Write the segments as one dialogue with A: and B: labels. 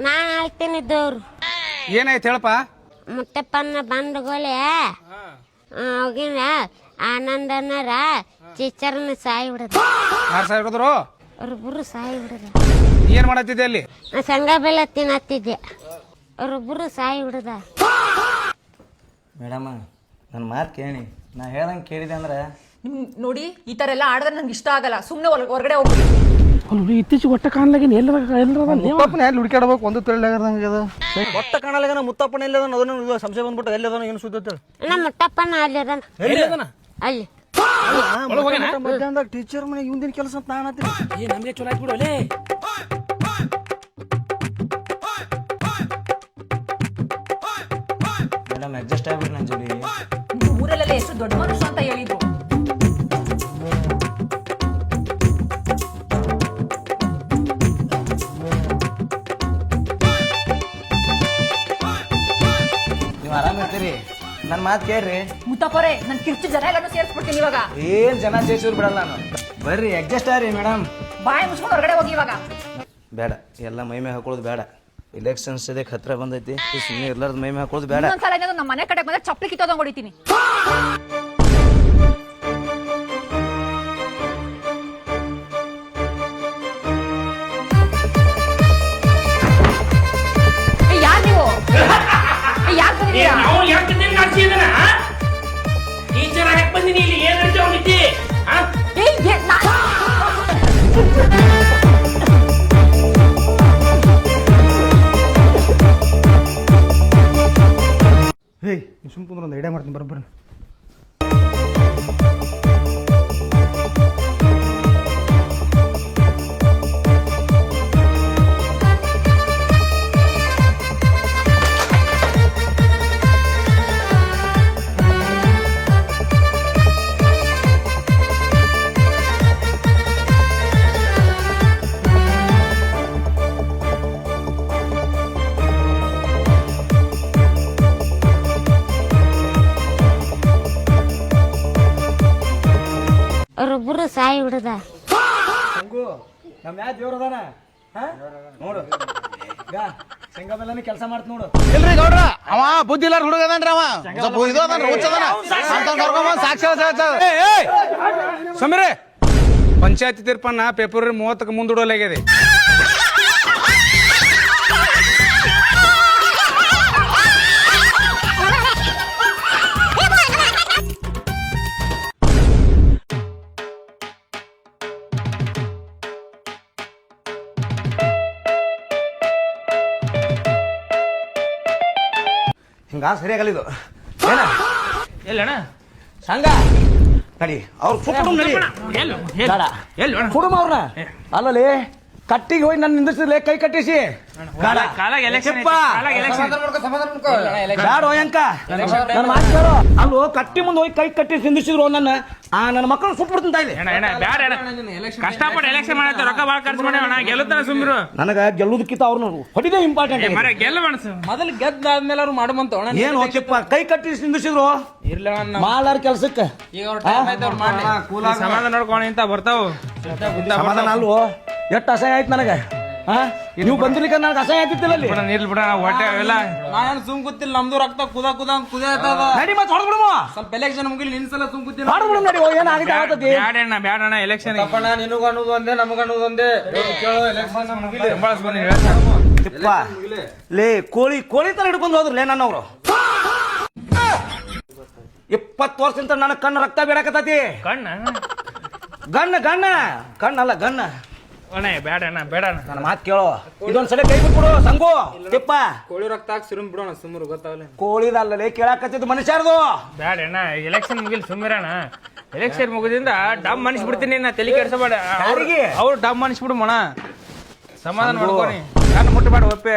A: ನಾನು ಹೇಳ್ತೀನಿ ದೇವ್ರು.
B: ಏನಾಯ್ತು ಹೇಳಪ್ಪ.
A: ಮುತ್ತಪ್ಪನ ಬಂಧುಗಳೇ ಹೋಗಿನ ಆನಂದನರ ಟೀಚರ್ನ ಸಾಯಿ ಬಿಡದ.
B: ಯಾರು ಸಾಯ್ಬಿಡಿದ್ರು?
A: ಅವ್ರಿಬ್ರು ಸಾಯಿ ಬಿಡದ.
B: ಏನ್ ಮಾಡತ್ತಿದ್ದೆ ಅಲ್ಲಿ?
A: ನಾ ಸಂಘ ಬೆಲ್ಲ ತಿನ್ನತ್ತಿದ್ದೆ, ಅವ್ರಿಬ್ರು ಸಾಯಿ ಬಿಡದ.
C: ಮೇಡಮ್ ನನ್ನ ಮಾತು ಕೇಳಿ, ನಾ ಹೇಳ್ದಂಗೆ ಕೇಳಿದೆ ಅಂದ್ರೆ
D: ನಿಮ್ ನೋಡಿ ಈ ತರ ಎಲ್ಲ ಆಡಿದ್ರೆ ನಂಗೆ ಇಷ್ಟ ಆಗಲ್ಲ. ಸುಮ್ಮನೆ ಹೊರಗಡೆ ಹೋಗ್ಬಿಡಿ.
E: ಅಲ್ಲಿ ಇತ್ತೀಚೆಗೆ ಒಟ್ಟ ಕಾಣ್ಲಾಗಿನ
C: ಮುತ್ತಪ್ಪನ ಎಲ್ಲಿ ಹುಡುಕಾಡ್ಬೇಕು ಒಂದು ತಿಳಿಯಾಗದಂಗೆ ಅದ. ಒಟ್ಟ ಕಾಣಲಾಗ ಮುತ್ತಪ್ಪನ ಎಲ್ಲದ ಅದನ್ನ ಸಂಶಯ ಬಂದ್ಬಿಟ್ಟು ಎಲ್ಲದ ಏನು ಸುದ್ದ
A: ನಮ್ಮ ಮುತ್ತಪ್ಪನ ಅಲ್ಲಿದಾನ ಅಲ್ಲಿ.
C: ಮಧ್ಯಾಹ್ನದಾಗ ಟೀಚರ್ ಮನೆ ಇವಂದಿನ ಕೆಲಸ ಅಂತ ನಾನು ಅಂತೀನಿ.
E: ನಮ್ಗೆ ಚಲೋ ಆಯ್ತು ಬಿಡು ಅಲ್ಲೇ.
C: ಮೇಡಮ್ ಅಡ್ಜಸ್ಟ್ ಆಗ್ಬಿಟ್ಟು ನನ್ನ ಜೋಡಿ.
D: ಊರಲ್ಲೆಲ್ಲ ಎಷ್ಟು ದೊಡ್ಡ ಮನುಷ್ಯ ಅಂತ ಹೇಳಿದ್ರು.
C: ನೀವು ಆರಾಮ ಇರ್ತೀರಿ, ನನ್ನ ಮಾತು ಕೇಳ್ರಿ.
D: ಮುತ್ತಪ್ಪರೇ ನನ್ ಕಿರ್ಚು ಜನ ಎಲ್ಲಾನು ಸೇರಿಸ್ಬಿಡ್ತೀನಿ ಇವಾಗ.
C: ಏನ್ ಜನ ಸೇರಿಸಿದ್ರು ಬಿಡಲ್ಲ ನಾನು. ಬರ್ರಿ ಅಡ್ಜಸ್ಟ್ ಆಗ್ರಿ ಮೇಡಮ್.
D: ಬಾಯಿ ಮುಚ್ಕೊಂಡು ಹೊರಗಡೆ ಹೋಗಿ ಇವಾಗ.
C: ಬೇಡ, ಎಲ್ಲ ಮೈಮೆ ಹಾಕೊಳ್ಳೋದು ಬೇಡ. ಎಲೆಕ್ಷನ್ಸ್ ಇದಕ್ಕೆ ಹತ್ರ ಬಂದೈತಿ, ಸುಮ್ಮನೆ ಇರ್ಲಾರ್ದು ಮೈಮೆ ಹಾಕೊಳ್ಳೋದು ಬೇಡ.
D: ಇನ್ನೊಂದ್ಸಲ ಏನಾದ್ರು ನಮ್ಮ ಮನೆ ಕಡೆ ಬಂದ್ರೆ ಚಪ್ಪಲಿ ಕಿತ್ತೋದಂಗ್ ಹೊಡಿತೀನಿ. ಯಾರು ನೀವು? ಯಾರು ಬಂದಿದ್ದೀರಾ?
E: ನಾವು ಯಾಕೆ ಕಾಡ್ಸಿದನ ಟೀಚರ್ ಯಾಕೆ ಬಂದಿನಿ ಇಲ್ಲಿ? ಏನ್ ಹೇಳ್ತೀವಿ ಅವನಿಗೆ?
C: ಹೇಯ್ ನೀವು ಸುಮ್ಮ ಕುಂದ್ರೆ ಒಂದು ಐಡಿಯಾ ಮಾಡ್ತೀನಿ ಬರೋಬ್ಬರ.
A: ಅವ್ರಿಬ್ರು ಸಾಯಿ ಬಿಡದ.
C: ನಮ್ಮ ಯಾ ದೇವ್ರದಾನ ನೋಡು, ಶೇಂಗಾ ಬೆಲ್ಲನೇ ಕೆಲಸ ಮಾಡ್ತ ನೋಡು.
B: ಇಲ್ರಿ ಗೌಡ್ರ, ಅವ ಬುದ್ಧಿ ಇಲ್ಲಾರ ಹುಡುಗ ಅದಾನ್ರಿ. ಅವ ಸ್ವಲ್ಪ ಇದು ಅದಾನ, ಹುಚ್ಚ ಅದಾನ. ಸಮೀರೆ, ಪಂಚಾಯತಿ ತೀರ್ಪನ್ನ ಫೆಬ್ರವರಿ 30ಕ್ಕೆ ಮುಂದೂಡಲಾಗಿದೆ.
C: ಹಿಂಗ ಸರಿಯಾಗಲಿದು ಏನ
E: ಎಲ್ಲಣ್ಣ
C: ಸಂಘ ನಡಿ ಅವ್ರು ಸುಟ್ಟು ನಡಿ. ಕುಡುಮ ಅವ್ರನ್ನ ಅಲ್ಲಲ್ಲಿ ಕಟ್ಟಿಗೆ ಹೋಗಿ ನನ್ನ ನಿಂದಿಸಿದ್ಲೆ ಕೈ ಕಟ್ಟಿಸಿ ಬೇಡ ಅಂಕ ನನ್ನ ಮಾತು ಕೇಳು. ಅಲ್ಲೋ ಕಟ್ಟಿ ಮುಂದೆ ಹೋಗಿ ಕೈ ಕಟ್ಟಿ ನಿಂದಿಸಿದ್ರು ನನ್ನ ಮಕ್ಕಳು ಸುಟ್ಬಿಡ್ತೀನಿ ತಾಯಿಲಿ.
E: ಕಷ್ಟಪಟ್ಟು ಎಲೆಕ್ಷನ್ ಮಾಡತ್ತೆ, ರೊಕ್ಕ ಬಾಳ ಖರ್ಚು ಮಾಡ್ಯಾವಣ, ಗೆಲ್ಲುತ್ತಾನ ಸುಮ್ಮಿರು.
C: ನನಗ ಗೆಲ್ಲುದಕ್ಕಿಂತ ಅವ್ರನ್ನ ಹೊಡಿದೇ ಇಂಪಾರ್ಟೆಂಟ್.
E: ಗೆಲ್ಲ ಮನಸ್ಸು ಮೊದಲು ಗೆದ್ದಾದ್ಮೇಲೆ ಅವ್ರು ಮಾಡುವಂತ
C: ಏನು ಚಿಪ್ಪ ಕೈ ಕಟ್ಟಿ ನಿಂದಿಸಿದ್ರು ಮಾಡಾರ ಕೆಲ್ಸಕ್ಕೆ
E: ಸಮಾಧಾನ ನೋಡ್ಕೊಂಡು ಇಂತ ಬರ್ತಾವ.
C: ಸಮಾಧಾನ ಅಲ್ವೋ ಎಷ್ಟು ಅಸಹ್ಯ ಆಯ್ತು ನನಗೆ. ನೀವು ಬಂದಿರ್ಲಿಕ್ಕೆ ನನಗೆ ಅಸಹ್ಯ ಆಯ್ತಿತ್ತಿಲ್ಲ ಅಲ್ಲಿ.
E: ನಿಲ್ ಬಿಡ ಹೊಟ್ಟೆ ಎಲ್ಲ ನಾನು ಸುಮ್ ಕೂತಿಲ್ಲ, ನಮ್ದು ರಕ್ತ ಕುದ
C: ನಡಿ ಮತ್ತೆ ಹೊಡ್ಬಿಡುವ.
E: ಸ್ವಲ್ಪ ಎಲೆಕ್ಷನ್ ಮುಗಿಲಿ ನಿನ್ಸಲ ಸುಮ್ ಕೂತಿಲ್ಲ.
C: ಹೊಡ್ಬಿಡು ನಡಿ, ಏನಾಗಿದೆ ಆಗತ್ತತಿ.
E: ಬ್ಯಾಡಣ್ಣ ಎಲೆಕ್ಷನ್ ನಿನಗೂ ಅನ್ನೋದು ಒಂದೇ ನಮಗ ಅನ್ನೋದು ಒಂದೇ.
C: ಲೇ ಕೋಳಿ ತರ ಹಿಡ್ಕೊಂಡು ಹೋದ್ರಲೇ ನನ್ನವ್ರು. 20 ವರ್ಷದಿಂದ ನನ್ನ ಕಣ್ಣು ರಕ್ತ ಬೇಡಕತ್ತತಿ. ಕಣ್ಣಲ್ಲ ಗಣ್ಣ.
E: ಬೇಡಣ್ಣ
C: ನನ್ನ ಮಾತು ಕೇಳೋ, ಇದೊಂದ್ಸಲ ಕೈ ಬಿಟ್ಬಿಡು ಸಂಗು ತಿಪ್ಪ.
E: ಕೋಳಿ ರಕ್ತ ಹಾಕಿ ಸುಮ್ ಬಿಡೋಣ ಸುಮ್ಮರು ಗೊತ್ತಾಗಲ್ಲ.
C: ಕೋಳಿದಲ್ಲೇ ಕೇಳಾಕತ್ತಿದ್ದು ಮನುಷ್ಯರ್ದು.
E: ಬೇಡಣ್ಣ ಎಲೆಕ್ಷನ್ ಮುಗಿಲ್ ಸುಮ್ಮಿರಣ್ಣ. ಎಲೆಕ್ಷನ್ ಮುಗಿದಿಂದ ಡಮ್ ಅನಿಸ್ಬಿಡ್ತೀನಿ, ನಾ ತಲೆ ಕೆಡ್ಸಬೇಡ. ಅವ್ರು ಡಮ್ ಅನಿಸ್ಬಿಡು ಸಮಾಧಾನ ಮಾಡ್ಕೊನಿ. ನಾನು ಮುಟ್ಟಬೇಡ ಒಪ್ಪೆ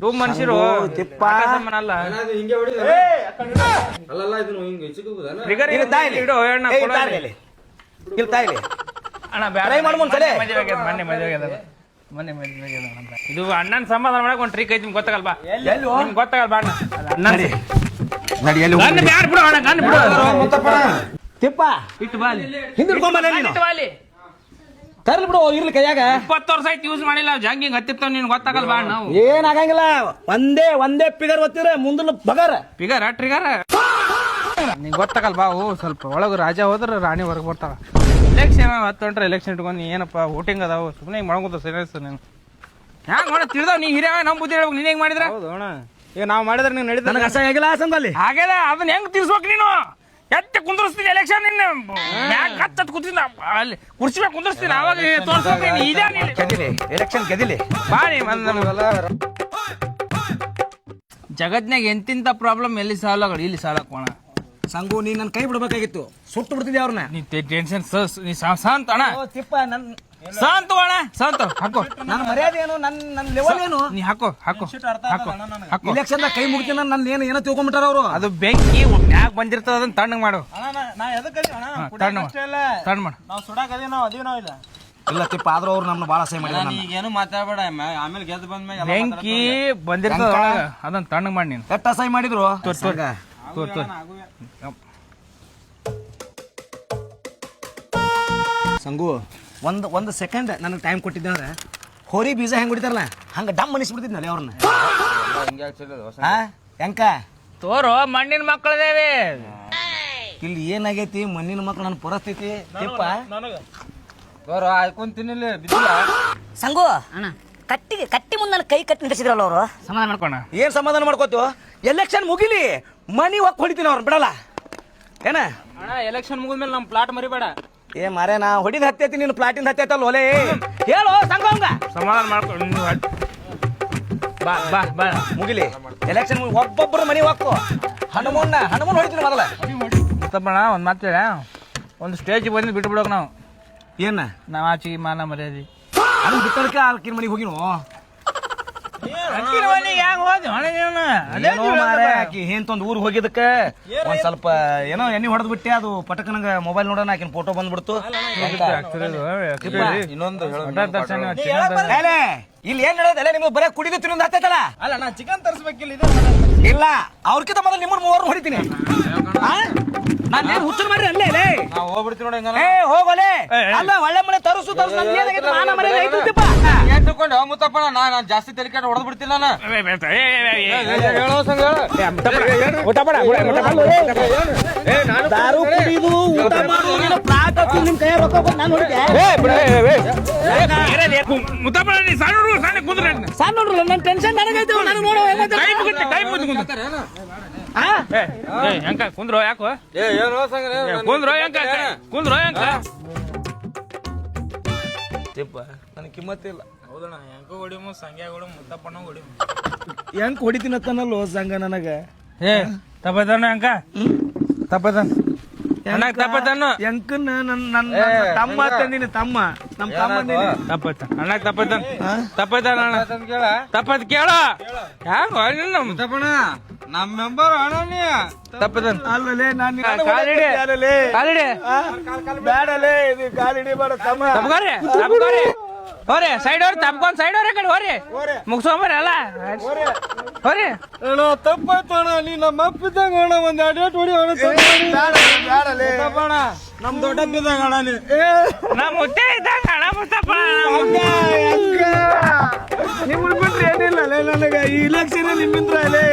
E: ಡೂಮ್ ಮನುಷ್ಯರು
C: ತಿಪ್ಪ
E: ಇದು ಅಣ್ಣನ ಸಮಾಧಾನ ಮಾಡಕ್ ಒಂದ್ ಟ್ರಿಕ್ ಐತಿ, ಗೊತ್ತಾಗಲ್ವಾ? ಗೊತ್ತಾಗಲ್ವಾ
C: ತಿಪ್ಪ
E: ಇಟ್ಟು ಬಾಲಿ
C: ಹಿಂದಿಡ್ಕೊಂಬ ನೀನು. ತರ್ಲಿ ಬಿಡು ಇರ್ಲಿ ಕೈಯಾಗ
E: 20 ವರ್ಷ ಆಯ್ತು ಯೂಸ್ ಮಾಡಿಲ್ಲ ಜಂಗಿಂಗ್ ಹತ್ತಿರ್ತಾವ ನಿನ್ ಗೊತ್ತಾಗಲ್ಲ ಬಾ ನಾವು
C: ಏನಾಗಂಗಿಲ್ಲ ಒಂದೇ ಪಿಗರ್ ಒತ್ತಿರ ಮುಂದಿನ ಬಗರ್
E: ಪಿಗರ ಟ್ರಿಗರ ನಿಂಗೆ ಗೊತ್ತಾಗಲ್ಲ ಬಾ ಸ್ವಲ್ಪ ಒಳಗೆ ರಾಜ ಹೋದ್ರ ರಾಣಿ ಹೊರಗೆ ಬರ್ತಾವ ಎಲೆಕ್ಷನ್ ಹತ್ತೊಂಡ್ರೆ ಎಲೆಕ್ಷನ್ ಇಟ್ಕೊಂಡು ಏನಪ್ಪ ವೋಟಿಂಗ್ ಅದಾವ ಸುಮ್ಮನೆ ಹಿಂಗೆ ಮಾಡ್ಕೊತ ಸೀರಿಯಸ್ ನೀನು ಹ್ಯಾಂಗ ಮಾಡ ತಿಳಿದಾವ್ ನೀ ಹಿರಿಯ ನಮ್ಮ ಬುದ್ಧಿ ಹೇಳ್ಬೇಕು ನೀನ್ ಹೆಂಗ್ ಮಾಡಿದ್ರ ಹೌದು ಅಣ್ಣ ಈಗ ನಾವು ಮಾಡಿದ್ರೆ ನೀವು ನಡೀತ
C: ನನಗೆ ಅಸಹ್ಯ ಆಗಿಲ್ಲ ಸಂದಲ್ಲಿ
E: ಹಾಗೆಲ್ಲ ಅದನ್ನ ಹೆಂಗ್ ತಿರ್ಸ್ಬೇಕು ನೀನು ಎತ್ತೆ ಕುಂದ್ರಸ್ತೀನಿ ಎಲೆಕ್ಷನ್ ನಿನ್ನ ಮ್ಯಾಗ್ ಹತ್ತತ್ ಕೂತಿದ್ದ ಅಲ್ಲಿ ಕುರ್ಚಿ ಮ್ಯಾಗ ಕುಂದ್ರಸ್ತೀನಿ ಅವಾಗ ತೋರ್ಸ್ಬೇಕು ಇದೇ
C: ಗೆದಿಲಿ ಎಲೆಕ್ಷನ್ ಗೆದಿಲಿ
E: ಬಾರಿ ಜಗತ್ನಾಗ ಎಂತಿಂತ ಪ್ರಾಬ್ಲಮ್ ಎಲ್ಲಿ ಸಾಲ್ವ್ ಆಗಲ್ಲ ಇಲ್ಲಿ ಸಾಲ್ವ್ ಹಾಕೋಣ
C: ಸಂಗು ನೀ ನನ್ನ ಕೈ ಬಿಡ್ಬೇಕಾಗಿತ್ತು ಸುಟ್ಟು ಬಿಡ್ತಿದ್ದೆ ಅವ್ರನ್ನ
E: ನೀ ಟೆನ್ಷನ್ ನೀ ಶಾಂತ ಅಣ್ಣ
C: ತಿಪ್ಪ
E: ಶಾಂತ ಅಣ್ಣ ಶಾಂತ ಹಾಕೋ
C: ನನ್ನ ಮರ್ಯಾದೆ ಏನು ನನ್ನ ಲೆವೆಲ್ ಏನು
E: ನೀ ಹಾಕೋ ಹಾಕೋ ಹಾಕೋ ಹಾಕೋ
C: ಇಲೆಕ್ಷನ್ ಕೈ ಮುಗಿತೀನಿ ನನ್ನ ಏನೋ ತಿಳ್ಕೊಂಬಿಟ್ಟಾರ ಅವರು
E: ಅದು ಬೆಂಕಿ ಮ್ಯಾಗ ಬಂದಿರ್ತದ ಅದನ್ನ ತಣ್ಣಗ್ ಮಾಡು ತಣ್ಣ ಮಾಡು
B: ನಾವು ಸುಡಾಕದೇ ನಾವು ಅದೀವಿ ನಾವು ಇಲ್ಲ
C: ಇಲ್ಲ ತಿಪ್ಪ ಆದ್ರೂ ಅವ್ರು ನಮ್ಮನ್ನ ಭಾಳ ಅಸಹ್ಯ ಮಾಡಿದ್ರು
B: ಈಗೇನು ಮಾತಾಡಬೇಡ ಆಮೇಲೆ ಗೆದ್ದು ಬಂದ್ಮೇಲೆ
E: ಬೆಂಕಿ ಬಂದಿರ್ತದ ಅದನ್ನ ತಣ್ಣಗ್ ಮಾಡಿ ನೀನು
C: ಎಷ್ಟು ಅಸಹ್ಯ ಮಾಡಿದ್ರು ಸಂಗು ಒಂದು ಸೆಕೆಂಡ್ ನನಗೆ ಟೈಮ್ ಕೊಟ್ಟಿದ್ದೆ ಅಂದ್ರೆ ಹೋರಿ ಬೀಜ ಹೆಂಗ್ ಹೊಡಿತಾರಲ್ಲ ಹಂಗ ಡಮ್ ಅನಿಸ್ಬಿಡ್ತಿದ್ನಲ್ಲ ಅವ್ರನ್ನ ಹೆಂಕ
E: ತೋರು ಮಣ್ಣಿನ ಮಕ್ಕಳದೇವೆ
C: ಇಲ್ಲಿ ಏನಾಗೈತಿ ಮಣ್ಣಿನ ಮಕ್ಳು ನನ್ನ ಪರಿಸ್ಥಿತಿ ತಿಪ್ಪ
B: ಹಾಕೊಂತೀನಿ
F: ಸಂಗು ಕಟ್ಟಿ ಮುಂದೆ ನನ್ನ ಕೈ ಕಟ್ಟಿ ನಿಲ್ಲಿಸಿದ್ರಲ್ಲ ಅವರು
E: ಸಮಾಧಾನ ಮಾಡ್ಕೋಣ
C: ಏನ್ ಸಮಾಧಾನ ಮಾಡ್ಕೋತೀವ ಎಲೆಕ್ಷನ್ ಮುಗಿಲಿ ಮನಿ ಒಕ್ ಹೊಡಿತೀನಿ ಅವ್ರನ್ನ ಬಿಡಲ್ಲ ಏನ
E: ಅಣ್ಣ ಎಲೆಕ್ಷನ್ ಮುಗಿದ್ಮೇಲೆ ನಮ್ಮ ಪ್ಲಾಟ್ ಮರಿಬೇಡ
C: ಏ ಮಾರೇ ನಾ ಹೊಡಿದ ಹತ್ತೈತಿ ನೀನು ಪ್ಲಾಟಿಂದ ಹತ್ತೈತಲ್ಲ ಒಲೆ ಹೇಳು ಸಂಘ ಹಂಗ
E: ಸಮಾಧಾನ ಮಾಡ್ಕೊಂಡು ಬಾ ಬಾ ಬಾ
C: ಮುಗಿಲಿ ಎಲೆಕ್ಷನ್ ಒಬ್ಬೊಬ್ಬರು ಮನಿ ಒಕ್ಕು ಹನುಮನ್ ಹೊಡಿತೀನಿ ಮೊದಲ
E: ತಪ್ಪಣ ಒಂದು ಮಾತು ಹೇಳ ಒಂದು ಸ್ಟೇಜ್ ಬಂದು ಬಿಟ್ಟು ಬಿಡೋಕೆ ನಾವು
C: ಏನ
E: ನಾವು ಆಚೆಗೆ ಮಾನ ಮರ್ಯಾದೆ
C: ಅದನ್ನ ಬಿತ್ತೋದಕ್ಕೆ ಆಕಿನ ಮನಿಗೆ ಹೋಗಿನು ಆಕಿ ಏನ್ತೊಂದು ಊರಿಗೆ ಹೋಗಿದ್ದಕ್ಕೆ ಒಂದ್ ಸ್ವಲ್ಪ ಏನೋ ಎಣ್ಣೆ ಹೊಡೆದ್ ಬಿಟ್ಟೆ ಅದು ಪಟಕನಂಗ ಮೊಬೈಲ್ ನೋಡೋಣ ಆಕಿನ ಫೋಟೋ ಬಂದ್ಬಿಡ್ತು
B: ಇನ್ನೊಂದು
C: ಇಲ್ಲಿ ಏನ್ ಹೇಳೋದಲ್ಲ ನಿಮ್ಗೆ ಬರೀ ಕುಡಿದು ತಿನ್ನೋದು ಹತ್ತೈತಲ್ಲ
B: ಅಲ್ಲ ನಾ ಚಿಕನ್ ತರಿಸ್ಬೇಕಿಲ್ಲ
C: ಇಲ್ಲ ಅವ್ರಕ್ಕಿಂತ ಮೊದಲು ನಿಮ್ಮನ್ನ ಮೂವರು ಹೊಡಿತೀನಿ ನಾನು ಹುಚ್ಚು ಮಾಡ್ರಿ ಅಲ್ಲೇ
B: ನಾವು ಹೋಗ್ಬಿಡ್ತೀವಿ ನೋಡಿ
C: ಏ ಹೋಗಲೆ ಅಲ್ಲ ಒಳ್ಳೆ ಮನೆ ತರಿಸು ಮಾನ ಮನೆ ಐತಿಪ್ಪ
B: ತಗೊಂಡು ಮುತ್ತಪ್ಪಣ ನಾನು ಜಾಸ್ತಿ ತಲೆಕಾಟ ಹೊಡೆದ್ ಬಿಡ್ತೀನಿ ನಾನು ಹೇಳೋ ಸಂಘ
C: ದಾರು ಕುಡಿದು ಊಟ ಮಾಡೋದು ಪ್ರಾಕ ನಿಮ್ ಕೈ ರೊಕ್ಕ ನಾನು ಹೊಡಿದೆ ಸಣ್ಣ ನೋಡ್ರಲ್ಲ ನನ್ನ ಟೆನ್ಷನ್ ನನಗೈತೆ ನನಗೆ ನೋಡೋ
E: ಹೆಂಕ ಕುಂದ್ರೋ ಯಾಕೋ
B: ಏನೋ ಸಂಘ
E: ಕುಂದ್ರೋ ಹೆಂಕ ಕುಂದ್ರೋ ಹೆಂಕ
C: ನನಗೆ ಕಿಮ್ಮತ್ತಿಲ್ಲ
E: ಹೌದಣ್ಣ ಹೆಂಕೋ ಹೊಡಿಮು ಸಂಗ್ಯಾ ಹೊಡಿಮು ಮುತ್ತಪ್ಪಣ್ಣ ಹೊಡಿಮು
C: ಹೆಂಗ್ ಹೊಡಿತೀನತ್ತನಲ್ಲೋ ಸಂಘ ನನಗ
E: ಏ ತಪ್ಪದಣ್ಣ ಹೆಂಕ ತಪ್ಪದನ್ ಅಣ್ಣ ತಪ್ಪದನ್ನು
C: ಹೆಂಕನ್ನ ನನ್ನ ತಮ್ಮ ತಂದಿನಿ ತಮ್ಮ ನಮ್ಮ ತಮ್ಮ
E: ತಪ್ಪತ್ತ ಅಣ್ಣ ತಪ್ಪದನ್ ತಪ್ಪದನ್ ಅಣ್ಣ ತಪ್ಪದ್ ಕೇಳ ಹ್ಯಾಂಗ
B: ಮುತ್ತಪ್ಪಣ ನಮ್ಮ ಮೆಂಬರ್ ಅಣ್ಣ ನೀ
E: ತಪ್ಪದನ್
C: ಅಲ್ಲಲೇ ನಾನು ಬ್ಯಾಡಲೇ ಇದು ಕಾಲಿಡಿ ಬೇಡ ತಮ್ಮ
E: ತಪ್ಕೋರಿ ತಪ್ಕೋರಿ ಹೋರಿ ಸೈಡ್ ಅವ್ರಿ ತಪ್ಕೊಂಡ್ ಸೈಡ್ ಅವ್ರಿ ಕಡೆ ಹೋರಿ ಮುಗಿಸೋಂಬರಿ ಅಲ್ಲ ಹೋರಿ
B: ಅಣ್ಣ ತಪ್ಪಾಯ್ತು ಅಣ್ಣ ನೀ ನಮ್ಮ ಅಪ್ಪಿದ್ದಂಗ ಅಣ್ಣ ಒಂದ್ ಅಡೇಟ್ ಹೊಡಿ ಅಣ್ಣ ನಮ್ ದೊಡ್ಡಪ್ಪಿದ್ದಂಗ ಅಣ್ಣ ನೀ
E: ನಾ ಮುತ್ತೆ ಇದ್ದಂಗ ಅಣ್ಣ ಮುತ್ತಪ್ಪ
C: ನಿಮ್ಮ ಬಿಟ್ರೆ ಏನಿಲ್ಲ ನನಗ ಈ ಇಲೆಕ್ಷನ್ ನಿಮ್ಮಿಂದ್ರ ಅಲ್ಲೇ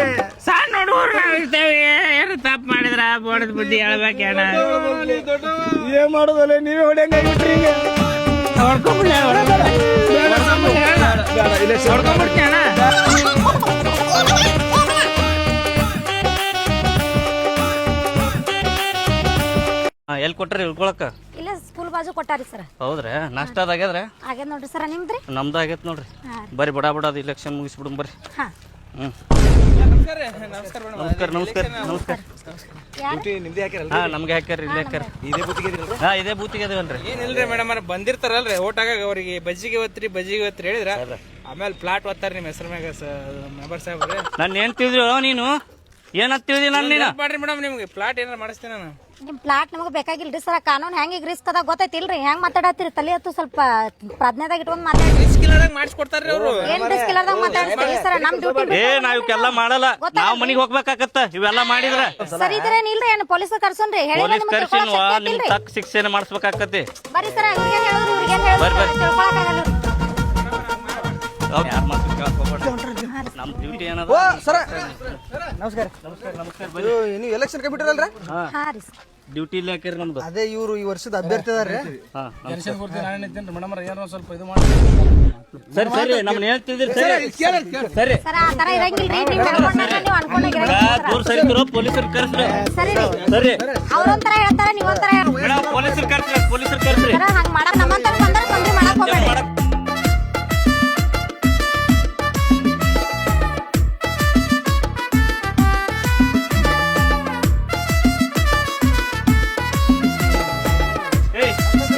E: ಸಣ್ಣ ಹುಡುಗರು ನಾವ್ ಇರ್ತೇವೆ ಏನು ತಪ್ಪು ಮಾಡಿದ್ರ ಬೋಡದ ಬುದ್ಧಿ ಹೇಳ್ಬೇಕಣ್ಣ
C: ಏನ್ ಮಾಡೋದಲ್ಲ ನೀವೇ ಹೊಡೆಯಂಗಾಗ್ಬಿಟ್ರಿ ಈಗ
E: ಹೊಡ್ಕೊಂಡ್ಬಿಡ್ತೀನಿ ಅಣ್ಣ
G: ಎಲ್ಲಿ ಕೊಟ್ರಿ ಉಳ್ಕೊಳಕ
A: ಇಲ್ಲ ಸ್ಕೂಲ್ ಬಾಜು ಕೊಟ್ಟಾರಿ ಸರ್
G: ಹೌದ್ರಿ ನಾಷ್ಟಾದ ಆಗ್ಯದ್ರಿ
A: ಆಗ್ಯದ ನೋಡ್ರಿ ಸರ್ ನಿಮ್ದ್ರಿ
G: ನಮ್ದು ಆಗೈತೆ ನೋಡ್ರಿ ಬರ್ರಿ ಬಡ ಬಡ ಅದು ಇಲೆಕ್ಷನ್ ಮುಗಿಸ್ಬಿಡು ಬರ್ರಿ
A: ಹಾ
G: ನಮಸ್ಕಾರ ನಮಸ್ಕಾರ ನಮಸ್ಕಾರ
C: ನಿಮ್ದೇ ಹಾಕಿರಲ್ಲ
G: ಹಾ ನಮ್ಗೆ ಹಾಕ್ಯಾರ ಇಲ್ಲಿ ಹಾಕ್ಯಾರ
C: ಇದೇ ಬುತ್ತಿಗೆ
G: ಹಾ ಇದೇ ಬೂತಿಗೆ ಅದವನ್ರಿ
E: ಏನಿಲ್ರಿ ಮೇಡಮ್ ಬಂದಿರ್ತಾರಲ್ರಿ ಓಟಾಗ ಅವ್ರಿಗೆ ಬಜ್ಜಿಗೆ ಒತ್ತಿ ಹೇಳಿದ್ರ ಆಮೇಲೆ ಪ್ಲಾಟ್ ಒತ್ತಾರ ನಿಮ್ಮ ಹೆಸರು ಮ್ಯಾಗ ಮೆಂಬರ್ ಸಾಹೇಬ್ರಿ
G: ನಾನು ಏನ್ ತಿಳಿದ್ರು ನೀನು ಏನಂತ ತಿಳಿದಿ ನಾನು ನೀನು
E: ಮಾಡ್ರಿ ಮೇಡಮ್ ನಿಮ್ಗೆ ಪ್ಲಾಟ್ ಏನಾರ ಮಾಡಿಸ್ತೀನಿ ನಾನು
H: ನಿಮ್ ಪ್ಲಾಟ್ ನಮಗ್ ಬೇಕಾಗಿಲ್ರಿ ಸರ. ಕಾನೂನ್ ಹೆಂಗ್ ರಿಸ್ಕ್ ಅದ ಗೊತ್ತೈತಿಲ್ರಿ? ಹೆಂಗ್ ಮಾತಾಡತ್ತೀರಿ? ತಲೆ ಹತ್ತು ಸ್ವಲ್ಪ ಪ್ರಜ್ಞೆದಾಗ ಇಟ್ಕೊಂಡ್ ಮಾತಾಡ್ರಿ.
E: ರಿಸ್ಕ್ ಇಲ್ಲದಾಗ ಮಾಡಿಸ್ಕೊಡ್ತಾರ್ರಿ ಅವರು.
H: ಏನ್ ರಿಸ್ಕ್ ಇಲ್ಲದಾಗ ಮಾತಾಡ್ತೀರಿ ಸರ? ನಮ್ ಡ್ಯೂಟಿ
G: ನಾವ್ ಇವಕ್ಕೆಲ್ಲ ಮಾಡಲ್ಲ, ನಾವ್ ಮನಿಗ್ ಹೋಗ್ಬೇಕಾಗತ್ತ ಇವೆಲ್ಲ ಮಾಡಿದ್ರ.
H: ಸರಿ ಇಲ್ರಿ ಏನ್ ಪೊಲೀಸ್ ಕರ್ಸೋನ್ರಿ?
G: ಪೊಲೀಸ್ ಕರ್ಸಿನ್ವ ನಿಮ್ ತಕ್ಕ ಶಿಕ್ಷೆನೆ ಮಾಡಿಸ್ಬೇಕಾಗತ್ತೆ.
H: ಬರ್ರಿ ಸರ, ಇವ್ರಿಗೇನ್ ಹೇಳಿದ್ರು ಇವ್ರಿಗೇನ್ ಹೇಳಿದ್ರು ತಿಳ್ಕೊಳಕಾಗಲ್ಲ.
G: ಯಾರ ಮಾತು ಕೇಳಕ್ ನಮ್ ಡ್ಯೂಟಿ ಏನದ.
C: ಸರ
G: ನಮಸ್ಕಾರ
C: ನೀವು ಎಲೆಕ್ಷನ್ ಕಮಿಟಿ ಅಲ್ರಿ?
H: ಹಾ ರೀ
G: ಡ್ಯೂಟಿ ಇಲ್ಲಿ ಹಾಕಿರಿ ನಮ್ದು.
C: ಅದೇ ಇವರು ಈ ವರ್ಷದ ಅಭ್ಯರ್ಥಿ ಅದಾರ್ರಿ.
G: ಸರಿ ಸರಿ ನಮ್ನ ಏನ್ ತಿಳಿದ್ರಿ? ಸರಿ
H: ಸರ ಆ ತರ ಇರಂಗಿಲ್ರಿ. ನೀವ್ ಹೇಳ್ಕೊಂಡಾಗ ನೀವ್ ಅನ್ಕೊಂಡಾಗ
G: ದೂರ ಸರಿದ್ರು ಪೊಲೀಸರು ಕರ್ಸ್ರಿ.
H: ಸರಿ ರೀ,
G: ಸರಿ
H: ಅವ್ರೊಂಥರ ಹೇಳ್ತಾರ ನೀವೊಂಥರ
G: ಪೊಲೀಸರು ಕರ್ಸ್ರಿ.
H: ಸರ ಹಂಗ್ ಮಾಡಕ್ ನಮ್ಮಂತರ ಬಂದ್ರ ತೊಂದ್ರೆ ಮಾಡಕ್ ಹೋಗ್ಬೇಡಿ.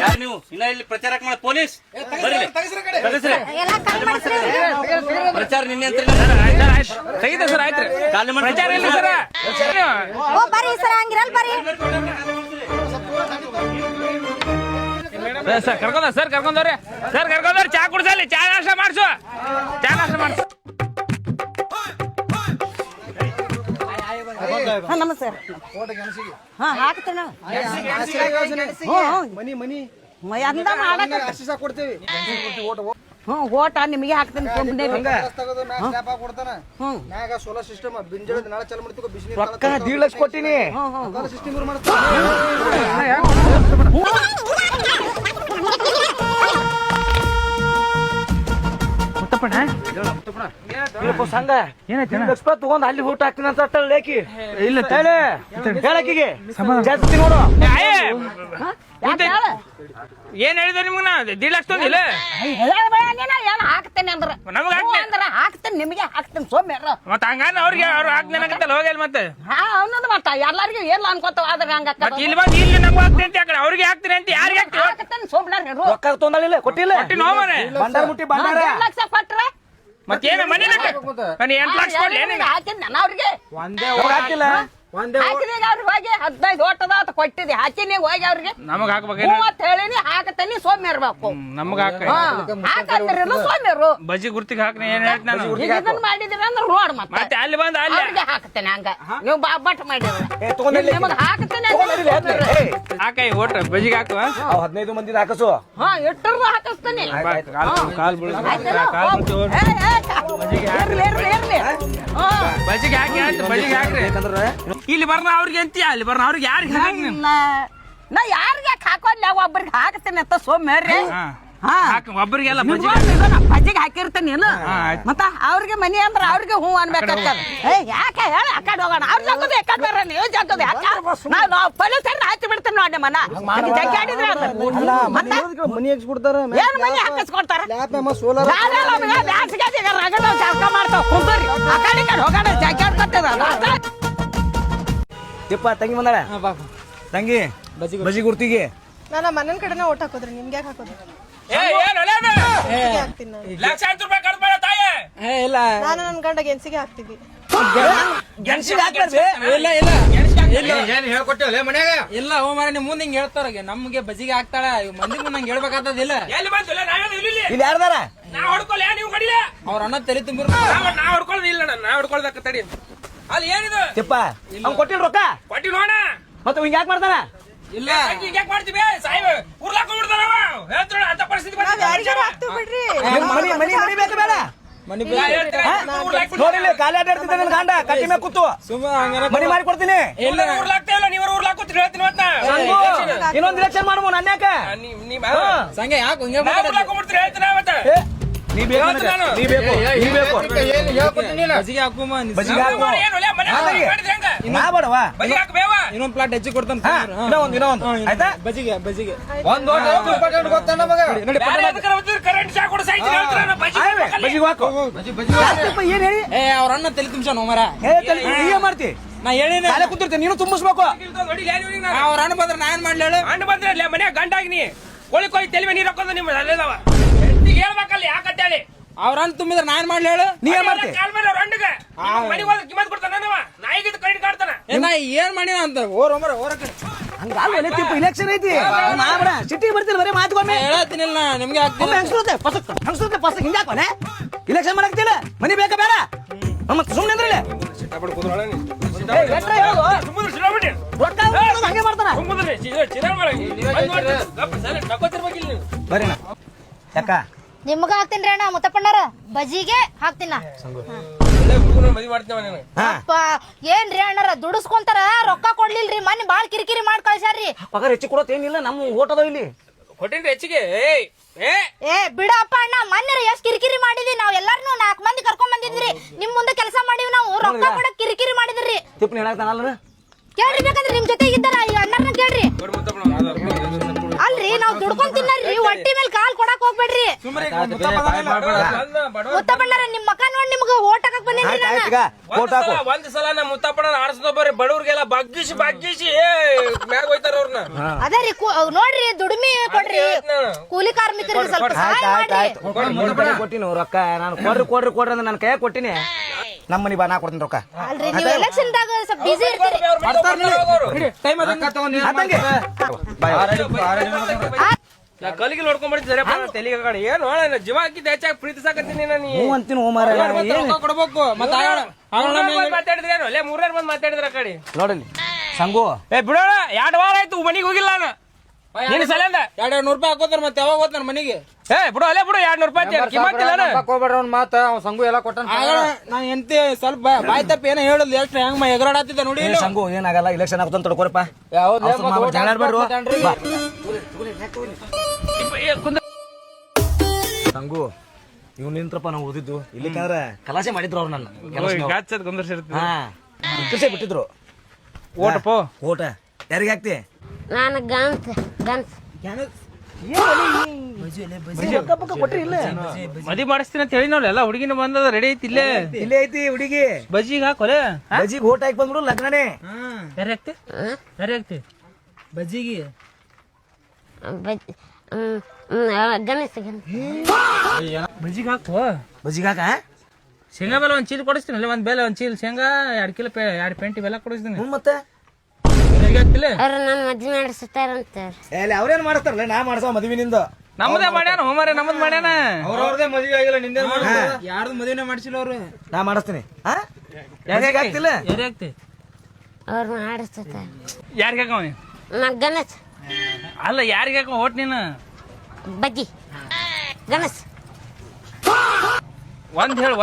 G: ಯಾರು ನೀವು ಇನ್ನ ಇಲ್ಲಿ ಪ್ರಚಾರ ಮಾಡ ಪೊಲೀಸ್ ಬರ್ರಿ ತೆಗಸ್ರಿ.
H: ಎಲ್ಲ ಕಮ್ಮಿ ಮಾಡ್ಸ್ರಿ.
G: ಪ್ರಚಾರ ನಿನ್ನೆ ಅಂತ
E: ತೆಗಿದೆ ಸರ್, ಆಯ್ತ್ರಿ.
G: ಖಾಲಿ ಮಾಡಿ
E: ಪ್ರಚಾರ ಇಲ್ಲ ಸರ.
H: ಓ ಬರ್ರಿ ಸರ, ಹಂಗಿರಲ್ ಬರ್ರಿ.
E: ಸರ್ ಕರ್ಕೊಂಡವ್ರಿ ಚಾ ಕುಡ್ಸಲ್ಲಿ, ಚಾ ನಾಷ್ಟ ಮಾಡ್ಸು.
F: ನಮಸ್ಕಾರ. ಹಾ ಹಾಕ್ತೇನೆ. ಅಂದ ಮಾಡಕ್
C: ಕೊಡ್ತೇವಿ.
F: ಓಟ ನಿಮಗೆ ಹಾಕ್ತೇನೆ.
C: ಸೋಲಾರ್ ಸಿಸ್ಟಮ್ ಬಿಂಜಳದ ನಾಳೆ ಚಾಲು ಮಾಡ್ತೀವಿ. ಬಿಸಿನೀರು
B: ರೊಕ್ಕ 1.5 ಲಕ್ಷ ಕೊಟ್ಟಿನಿ.
C: ಸಿಸ್ಟಮ್
B: ಸಂಘ ತಗೊಂಡ್ ಅಲ್ಲಿ ಊಟ ಹಾಕ್ತೀನಿ ಅಂತ ಲೇಕಿ ಇಲ್ಲ ಹೇಳಕಿಗೆ ಜಾಸ್ತಿ ನೋಡು.
E: ಏನ್ ಹೇಳಿದ ನಿಮ್ಗ? 1.5 ಲಕ್ಷ ತಂದಿಲ್ಲ
F: ಏನ್ ಹಾಕ್ತೇನೆ ಅಂದ್ರ
E: ನಮಗ್
F: ಅಂದ್ರ ಹಾಕ್ತೇನೆ, ನಿಮಗೆ ಹಾಕ್ತೇನೆ. ಸೋಮ್ಯಾರ
E: ಮತ್ತ ಹಂಗ ಅವ್ರಿಗೆ ಅವ್ರು ಹಾಕ್ತೇನಂತಲ್ಲ ಹೋಗಲ್ ಮತ್ತೆ
F: ಅವನದು ಮತ್ತ ಎಲ್ಲಾರ್ಗು ಎಲ್ಲ ಅನ್ಕೋತಾವ. ಆದ್ರ ಹಂಗ
E: ಇಲ್ಲಿ ಬಂದು ಇಲ್ಲಿ ನಮ್ಗೆ ಹಾಕ್ತೀನಿ ಅಂತ ಆಕಡೆ ಅವ್ರಿಗೆ ಹಾಕ್ತೀನಿ ಅಂತ ಯಾರಿಗೆ ಹಾಕ್ತೀವಿ?
F: ಹಾಕ್ತೇನೆ ಸೋಮ್ಯಾರ.
B: ರೊಕ್ಕ ತೊಂದಳಿಲ್ಲ ಕೊಟ್ಟಿಲ್ಲ.
E: ನೋವನೆ
B: ಬಂಡಾರ ಮುಟ್ಟಿ ಬಂಡಾರ
F: 2 ಲಕ್ಷ ಕೊಟ್ರೆ
E: ಮತ್ತೇನು ಮನೆ 8 ಲಕ್ಷ ಕೊಡ್ಲಿ
F: ಹಾಕಿದ್ ನಾನು ಅವ್ರಿಗೆ
B: ಹಾಕಿಲ್ಲ.
F: ಹಾಕಿದೀಗ ಅವ್ರಿಗೆ ಹೋಗಿ 15 ಓಟದ ಅಂತ ಕೊಟ್ಟಿದ್ದೆ. ಹಾಕಿನಿ ಹೋಗಿ ಅವ್ರಿಗೆ
E: ನಮಗ್ ಹಾಕ್ಬೇಕೇನು?
F: ಮೂವತ್ತು ಹೇಳಿನಿ ಹಾಕತೇನಿ. ಸೋಮ್ಯಾರ ಬೇಕು.
E: ನಮಗ್
F: ಹಾಕಂದ್ರಿಲ್ಲ ಸೋಮ್ಯಾರು.
E: ಬಜಿ ಗುರ್ತಿಗೆ ಹಾಕ್ನಿ ಏನ್ ಹೇಳ್ತ ನಾನು
F: ಈಗ ಇದನ್ನ ಮಾಡಿದಿರ ಅಂದ್ರೆ ನೋಡ್
E: ಮತ್ತೆ ಅಲ್ಲಿ ಬಂದ ಅಲ್ಲಿ
F: ಅವ್ರಿಗೆ ಹಾಕ್ತೇನೆ. ಹಂಗ ನೀವು ಬಟ್ ಮಾಡಿದ್ರ
B: ತಗೊಂಡಿಲ್ಲ.
F: ನಿಮಗ್ ಹಾಕ್ತೇನೆ.
E: ಹಾಕೈ ಓಟ್ರ ಬಜಿಗೆ ಹಾಕುವ
B: 15 ಮಂದಿ ಹಾಕಸು.
F: ಹಾ ಇಟ್ಟರು ಹಾಕಿಸ್ತೇನೆ.
E: ಕಾಲ್ ಬಜಿಗೆ ಹಾಕಿ ಆಯ್ತು. ಬಜಿಗೆ ಹಾಕ್ರಿ. ಇಲ್ಲಿ ಬರ್ನ ಅವ್ರಿಗೆ ಅಂತೀಯ, ಅಲ್ಲಿ ಬರ್ನ ಅವ್ರಿಗೆ ಯಾರಿಗೆ
F: ನಾ ಯಾರಿಗೆ ಹಾಕೋಲ್ಲ, ಒಬ್ಬರಿಗೆ ಹಾಕ್ತೇನೆ ಅಂತ ಸೋಮ್ಯಾರ್ರಿ.
E: ಒಬ್ಬರಿಗೆಲ್ಲ
F: ಬಜ್ಜಿಗೆ ಹಾಕಿರ್ತೇನೆ ನೀನು. ಮತ್ತ ಅವ್ರಿಗೆ ಮನಿ ಅಂದ್ರ ಅವ್ರಿಗೆ ಹೂ ಅನ್ಬೇಕಾಗ್ತದ. ಯಾಕೆ ಹೇಳ ಆ ಕಡೆ ಹೋಗೋಣ. ಅವ್ರ ಜಗದ ಯಾಕಂದ್ರೆ ಬರ್ರ ನೀವು ಜಗದ ನಾವು ಪೊಲೀಸರನ್ನ ಹಾಕಿ ಬಿಡ್ತೇನೆ ನೋಡಿ. ಮನ ಜಗ್ಗಿ ಆಡಿದ್ರೆ
C: ಮನಿ ಹಾಕ್ಸ್ಕೊಡ್ತಾರ.
F: ಏನ್ ಮನಿ ಹಾಕಿಸ್ಕೊಡ್ತಾರ?
C: ಸೋಲಾರ್
F: ಬ್ಯಾಸಿಗೆ ರಗಡ ಜಾಗ ಮಾಡ್ತಾವ. ಕುಂದ್ರಿ ಆ ಕಡೆ ಕಡೆ ಹೋಗೋಣ. ಜಗ್ಗಿ ಆಡ್ಕೊತದ.
B: ಯಪ್ಪ ತಂಗಿ ಬಂದಾಳ. ತಂಗಿ ಬಜಿ ಗುರ್ತಿಗೆ
I: ನಾನು ಮನೆಯ ಕಡೆನೇ ಓಟ್ ಹಾಕೋದ್ರಿ. ನಿಮ್ಗೆ ಯಾಕೆ ಹಾಕೋದ್ರಿ?
E: ಲಕ್ಷಾಂತರ ರೂಪಾಯಿ ಕಡ್ಬೇಡ ತಾಯಿ.
I: ನಾನು ನನ್ನ ಗಂಡ ಗೆನ್ಸಿಗೆ ಹಾಕ್ತಿದ್ವಿ.
B: ಹೇಳ್ಕೊಟ್ಟೆ ಮನ್ಯಾಗ
E: ಇಲ್ಲ ಹೋ ಮಾರ ನಿಮ್ ಮುಂದೆ ಹಿಂಗ್ ಹೇಳ್ತಾರ. ನಮ್ಗೆ ಬಜಿಗೆ ಹಾಕ್ತಾಳ, ಮಂದಿ ಮುಂದೆ ಹಂಗ ಹೇಳ್ಬೇಕಾದಿಲ್ಲ.
B: ಇಲ್ಲಿ ಯಾರ್ದಾರ?
E: ನಾ ಹೊಡ್ಕೊಲ್ಲ, ನೀವು ಕಡಿಲ. ಅವ್ರ ಅಣ್ಣ ತಲೆ ತುಂಬಿರ್ ನಾ ಹೊಡ್ಕೊಳ್ಳೋದು ಇಲ್ಲ. ನಾ ಹೊಡ್ಕೊಳ್ದಕ್ಕ ತಡಿ. ಅಲ್ಲಿ ಏನಿದು
B: ತಿಪ್ಪ ಅವ್ನ್ ಕೊಟ್ಟಿಲ್ ರೊಕ್ಕ
E: ಕೊಟ್ಟಿ ನೋಡ.
B: ಮತ್ತೆ ಹಿಂಗ ಯಾಕೆ ಮಾಡ್ತಾನ?
E: ಇಲ್ಲ ಯಾಕೆ ಮಾಡ್ತೀವಿ ಸಾಹೇಬ್? ಉರ್ಲಾಕೊಂಡ್ಬಿಡ್ತಾನ ಹೇಳ್ತಾಳ. ಅಂತ ಪರಿಸ್ಥಿತಿ
I: ಯಾರಿಗಾರು ಹಾಕ್ತಿವಿ ಬಿಡ್ರಿ.
B: ಮನಿ ಬೇಕು ಬೇಡ? ನೋಡಿಲ್ಲ ಖಾಲಿ ಆಟಾಡ್ತಿದ್ದೆ ನನ್ನ ಗಂಡ ಕಟ್ಟಿ ಮೇಲೆ ಕೂತು ಮನಿ ಮಾಡಿ ಕೊಡ್ತೀನಿ.
E: ಊರ್ಲಾಗ್ತಾ ಇಲ್ಲ, ನೀವ್ ಊರ್ಲಾಕೋತೀರಿ ಹೇಳ್ತೀನಿ.
B: ಇನ್ನೊಂದ್ ಇಲೆಕ್ಷನ್ ಮಾಡ್ಬೋ ನನ್ನ ಯಾಕ
E: ಸಂಗೆ ಯಾಕೆ ಊರ್ಲಾಕೊಂಡ್ಬಿಡ್ತೀರಿ ಹೇಳ್ತೀನಿ. ಮತ್ತೆ
B: ನೀ ಬೇಕು ನೀ ಬೇಕು ನೀ ಬೇಕು
E: ಬಜಿಗೆ ಹಾಕುಮ
B: ಬಜಿಗೆ ಹಾಕು ನಾ ಬೇಡವಾ
E: ಇನ್ನೊಂದ್ ಪ್ಲಾಟ್ ಹೆಚ್ಚಿ ಕೊಡ್ತಾನ.
B: ಇನ್ನೊಂದು ಆಯ್ತಾ?
E: ಬಜಿಗೆ
B: ಒಂದ್ ಗೊತ್ತ ನಮಗ
E: ಕರೆಂಟ್ ಶಾಕ್ ಕೊಡ ಸಾಯ್ತೀನಿ ಹೇಳ್ತಾನ.
B: ಬಜಿಗೆ ಹಾಕು. ಏನ್ ಹೇಳಿ
E: ಅವ್ರ ಅಣ್ಣ ತಲೆ ತುಂಬಿಸ ನೋಮರ
B: ಈಗ ಮಾಡ್ತಿ.
E: ನಾ ಹೇಳಿನ
B: ಕಾಲೇ ಕೂತಿರ್ತೀನಿ, ನೀನು ತುಂಬಿಸ್ಬೇಕು.
E: ಅವ್ರ ಅಣ್ಣ ಬಂದ್ರೆ ನಾ ಏನ್ ಮಾಡ್ಲಿ ಹೇಳು? ಅಣ್ಣ ಬಂದ್ರೆ ಮನ್ಯಾಗ ಗಂಟಾಗಿನಿ ಕೋಳಿ ಕೋಳಿ ತೆಲಿವೆ ನೀರ್ ಹಾಕೋದು ನಿಮ್ಮ ಅಲ್ಲೇದವ ಹೇಳ್ಬೇಕಲ್ಲ ಯಾಕಂತೇಳಿ. ಅವ್ರ ಅಣ್ಣ ತುಂಬಿದ್ರೆ ನಾ ಏನ್ ಮಾಡ್ಲಿ ಹೇಳು?
B: ನೀ ಏನ್ ಮಾಡ್ತಿ?
E: ಕಾಲ್ ಮೇಲೆ ಅವ್ರ ಅಣ್ಣಗ ಮನೆಗೆ ಹೋದ್ರೆ ಕಿಮ್ಮತ್ ಕೊಡ್ತಾನ. ನಾಯಿಗಿದ್ ಕರೆಂಟ್ ಕಾಡ್ತಾನ. ನಾ ಏನ್ ಮಾಡಿ ಅಂತ ಓರ್ ಹೋರಕ್ಕೆ
C: ಹಂಗಲ್ಲ ತಿಪ್ಪು ಇಲೆಕ್ಷನ್ ಐತಿ ಮಾಡ್ಬೇಡ ಸಿಟ್ಟಿಗೆ ಬರ್ತೀರಿ ಬರೀ ಮಾತುಕೊಮ್ಮೆ
B: ಹೇಳತ್ತೀನಿಲ್ಲ ನಿಮ್ಗೆ ಹಾಕ್ತೀನಿ
C: ಹಂಗ್ಸುತ್ತೆ ಪಸಕ್ ಹಿಂಗಾಕೋನೆ ಇಲೆಕ್ಷನ್ ಮಾಡಕ್ತಿಲ್ಲ ಮನಿ ಬೇಕಾ ಬೇಡ ಮತ್ತೆ ಸುಮ್ಮನೆ ಅಂದ್ರೆ ಹಂಗೆ ಮಾಡ್ತಾನ ಬರೀ ಯಾಕ
H: ನಿಮ್ಗ ಹಾಕ್ತೀನಿ ಅಣ್ಣ ಮುತ್ತಪ್ಪಣ್ಣಾರ ಬಜಿಗೆ ಹಾಕ್ತೀನ ಏನ್ರಿ ಅಣ್ಣಾರ ದುಡಿಸ್ಕೊಂತಾರ ರೊಕ್ಕ ಕೊಡ್ಲಿಲ್ರಿ ಮನಿ ಬಾಳ್ ಕಿರಿಕಿರಿ ಮಾಡಿ ಕಳ್ಸ್ಯಾರ್ರಿ
C: ಪಗಾರ ಹೆಚ್ಚು ಕೊಡೋತ್ ಏನಿಲ್ಲ ನಮ್ಮ ಓಟ್ ಅದಾವ ಇಲ್ಲಿ
E: ಕೊಟ್ಟಿನ್ರಿ ಹೆಚ್ಚಿಗೆ
H: ಏ ಬಿಡಪ್ಪ ಅಣ್ಣ ಮೊನ್ನೆ ಎಷ್ಟ್ ಕಿರಿಕಿರಿ ಮಾಡಿದ್ವಿ ನಾವ್ ಎಲ್ಲಾರ್ನು 4 ಮಂದಿ ಕರ್ಕೊಂಡ್ ಬಂದಿದ್ರಿ ನಿಮ್ ಮುಂದೆ ಕೆಲಸ ಮಾಡಿವಿ ನಾವು ರೊಕ್ಕ ಕೊಡಕ್ ಕಿರಿಕಿರಿ ಮಾಡಿದ್ರಿ
C: ತಿಪ್ಪು ಹೇಳಕ್ತಾನಲ್ಲ
H: ಕೇಳ್ರಿ ಬೇಕಂದ್ರೆ ನಿಮ್ ಜೊತೆ ಇದ್ದಾರ ಈ ಅಣ್ಣರ್ನ ಕೇಳ್ರಿ ಅಲ್ರಿ ನಾವ್ ದುಡ್ಕೊಂಡ್ ತಿನ್ನರ್ರಿ ಹೊಟ್ಟಿ ಮೇಲೆ ಕಾಲ್ ಕೊಡಕ್ ಹೋಗ್ಬೇಡ್ರಿ ಮುತ್ತಪ್ಪಣ್ಣಾರ ನಿಮ್ ಮಕ್ಕ ನೋಡ್ ನಿಮ್ಗ ಓಟ್ ಹಾಕಕ್ ಬಂದಿದ್ರಿ
E: ಒಂದ್ ಸಲ ನಮ್ಮ ಮುತ್ತಪ್ಪಣ್ಣ ಆಡ್ಸದ ಬರ್ರಿ ಬಡವ್ರಿಗೆಲ್ಲ ಬಗ್ಗಿಸಿ ಮ್ಯಾಗ ಹೋಯ್ತಾರ ಅವ್ರನ್ನ
H: ಅದೇ ರೀ ನೋಡ್ರಿ ದುಡಿಮೆ ಕೊಡ್ರಿ ಕೂಲಿ ಕಾರ್ಮಿಕರಿಗೆ ಸ್ವಲ್ಪ ಸಹಾಯ ಮಾಡ್ರಿ
C: ಕೊಟ್ಟಿನಿ ರೊಕ್ಕ ನಾನು ಕೊಡ್ರಿ ಅಂದ್ರೆ ನನ್ನ ಕೈಯಾಗ ಕೊಟ್ಟಿನಿ ನಮ್ಮ ಮನಿ ಬಾ ನಾ ಕೊಡ್ತೀನಿ ರೊಕ್ಕ
H: ಅಲ್ರಿ ನೀವು ಎಲೆಕ್ಷನ್ ದಾಗ ಸ್ವಲ್ಪ ಬಿಸಿ ಇರ್ತೀರಿ
E: ಕಲಿಗೆ ನೋಡ್ಕೊಂಡ್ ಬರ್ತಿದ್ದಾರೆ ತೆಲಿಗೆ ಕಡೆ ಏನು ಜೀವ ಹಾಕಿದ್ದು ಹೆಚ್ಚಾಗಿ ಪ್ರೀತಿ ಸಾಕತ್ತೀನಿ
C: ಹ್ಞೂ ಅಂತೀನಿ ಹ್ಞೂ ಮಾರ
E: ಕೊಡ್ಬೇಕು ಮಾತಾಡಿದ್ರೆ ಏನು ಅಲ್ಲೇ 3 ಬಂದ್ ಮಾತಾಡಿದ್ರ ಕಡೆ
C: ನೋಡಲಿ ಸಂಗು
E: ಬಿಡೋಣ 2 ವಾರ ಆಯ್ತು ಮನಿಗೆ ಹೋಗಿಲ್ಲ ನಾನು ನಿನ್ ಸಲಿಂದ
B: 200 ರೂಪಾಯಿ ಹಾಕೋತಾರ ಮತ್ತೆ ಯಾವಾಗ ಹೋದ್ ನನ್ನ ಮನೆಗೆ
E: ಬಿಡು ಅಲ್ಲೇ ಬಿಡು 200 ರೂಪಾಯಿ ಕಿಮ್ಮತ್ತಿಲ್ಲ
B: ಹೋಗ್ಬೇಡ್ರ ಅವ್ನ ಮಾತ ಅವ್ ಸಂಗು ಎಲ್ಲ ಕೊಟ್ಟ ನಾನು ಎಂತ ಸ್ವಲ್ಪ ಬಾಯ್ ತಪ್ಪ ಏನೋ ಹೇಳುದು ಎಷ್ಟು ಹೆಂಗ್ ಎಗರಾಡತ್ತಿದ್ದ ನೋಡಿ
C: ಸಂಗು ಏನಾಗಲ್ಲ ಇಲೆಕ್ಷನ್ ಆಗುತ್ತ ತೊಡ್ಕೊರಪ್ಪ ಸಂಗು ಇವ್ ನಿಂತ್ರಪ್ಪ ನಾವು ಓದಿದ್ದು ಇಲ್ಲಿಕಂದ್ರ ಕಲಾಸೆ ಮಾಡಿದ್ರು ಅವ್ರು ನನ್ನ ಕೃಷಿ ಬಿಟ್ಟಿದ್ರು ಓಟ ಯಾರಿಗೆ ಹಾಕ್ತಿ
A: ನಾನು ಗನ್ಸ್
C: ಕೊಟ್ರಿ ಇಲ್ಲ
E: ಮದಿ ಮಾಡಿಸ್ತೀನಿ ಅಂತ ಹೇಳಿ ನಾವು ಎಲ್ಲ ಹುಡುಗಿನ ಬಂದದ ರೆಡಿ ಐತಿ ಇಲ್ಲೇ
C: ಇಲ್ಲೇ ಐತಿ ಹುಡುಗಿ
E: ಬಜ್ಜಿಗೆ ಹಾಕೋಲೆ
C: ಬಜ್ಜಿಗೆ ಓಟ್ ಹಾಕಿ ಬಂದ್ಬಿಡು ಲಗ್ನನೇ
E: ಯಾರು ಹಾಕ್ತಿ ಬಜ್ಜಿಗೆ
A: ಗಣೇಶ
E: ಬಜ್ಜಿಗೆ ಹಾಕೋ
C: ಬಜ್ಜಿಗೆ ಹಾಕ
E: ಶೇಂಗಾ ಬೆಲ್ಲ ಒಂದ್ ಚೀಲ ಕೊಡಿಸ್ತೀನಿ ಅಲ್ಲೇ ಒಂದ್ ಬೆಲ್ಲ ಒಂದ್ ಚೀಲ ಶೇಂಗಾ 2 ಕಿಲೋ 2 ಪೆಂಟಿ ಬೆಲ್ಲ ಕೊಡಿಸ್ತೀನಿ
C: ಮತ್ತೆ
E: ಹಾಕ್ತಿಲ್ಲ
A: ಅವ್ರು ನನ್ನ ಮದ್ವೆ ಮಾಡಿಸ್ತಾರಂತ
C: ಅವ್ರೇನ್ ಮಾಡ್ತಾರಲ್ಲ ನಾ ಮಾಡ್ಸೋ ಮದುವಿನಿಂದ
E: ನಮ್ಮದೇ ಮಾಡ್ಯಾನ ಹೋಮಾರೆ ನಮ್ಮದ್ ಮಾಡ್ಯಾನ
B: ಅವ್ರವ್ರದೇ ಮದುವೆ ಆಗಿಲ್ಲ ನಿಂದೆ ಯಾರ್ದು ಮದುವೆನೇ ಮಾಡಿಸಿಲ್ಲ ಅವ್ರು
C: ನಾ ಮಾಡಿಸ್ತೀನಿ ಯಾರಿಗೆ ಆಗ್ತಿಲ್ಲ
E: ಯಾರಿಗೆ ಹಾಕ್ತಿ
A: ಅವ್ರು ಮಾಡಿಸ್ತಾರ
E: ಯಾರಿಗೆ ಹಾಕವ
A: ನಾ ಗಣೇಶ್
E: ಅಲ್ಲ ಯಾರಿಗೆ ಹಾಕವ ಓಟ್ ನೀನು
A: ಬಜ್ಜಿ ಗಣೇಶ್
E: ಒಂದ್ ಹೇಳು